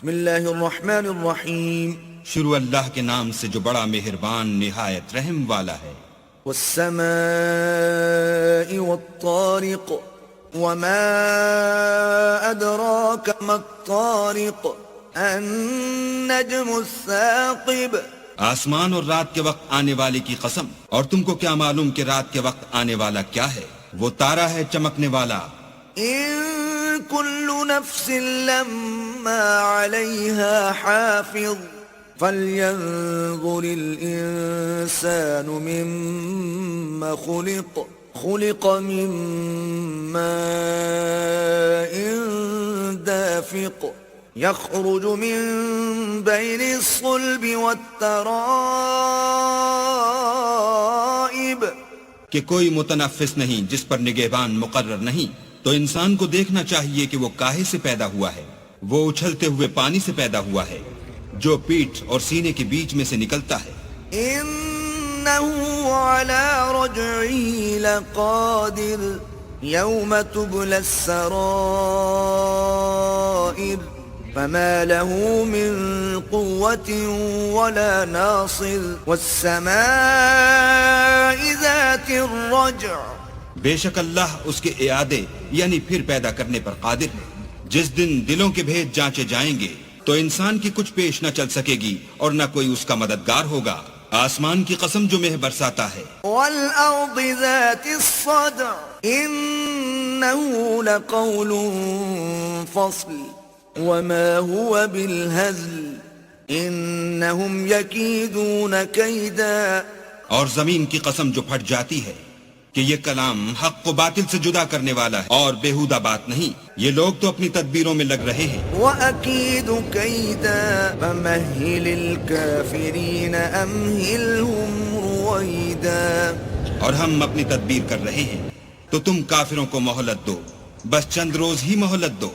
بسم اللہ الرحمن الرحیم. شروع اللہ کے نام سے جو بڑا مہربان نہایت رحم والا ہے. والسماء والطارق وما أدراك ما الطارق النجم الثاقب. آسمان اور رات کے وقت آنے والے کی قسم، اور تم کو کیا معلوم کہ رات کے وقت آنے والا کیا ہے؟ وہ تارا ہے چمکنے والا. إن كل نفس لما عليها حافظ فلينظر الإنسان مما خلق. خلق من ماء دافق يخرج من بين الصلب والترائب. کہ کوئی متنفس نہیں جس پر نگہبان مقرر نہیں، تو انسان کو دیکھنا چاہیے کہ وہ کاہے سے پیدا ہوا ہے. وہ اچھلتے ہوئے پانی سے پیدا ہوا ہے جو پیٹھ اور سینے کے بیچ میں سے نکلتا ہے. إنه على رجعه لقادر يوم تبلى السرائر فما له من قوة ولا ناصر. والسماء ذات الرجع. بے شک اللہ اس کے اعادے یعنی پھر پیدا کرنے پر قادر ہے. جس دن دلوں کے بھید جانچے جائیں گے تو انسان کی کچھ پیش نہ چل سکے گی اور نہ کوئی اس کا مددگار ہوگا. آسمان کی قسم جو مہ برساتا ہے. والأرض ذات الصدع إنه لقول فصل وما هو بالهزل إنهم يكيدون كيدا. اور زمین کی قسم جو پھٹ جاتی ہے کہ یہ کلام حق کو باطل سے جدا کرنے والا ہے اور بےہودہ بات نہیں. یہ لوگ تو اپنی تدبیروں میں لگ رہے ہیں. وَأَكِيدُ كَيْدًا فَمَهِّلِ الْكَافِرِينَ أَمْهِلْهُمْ رُوَيْدًا. اور ہم اپنی تدبیر کر رہے ہیں تو تم کافروں کو مہلت دو، بس چند روز ہی مہلت دو.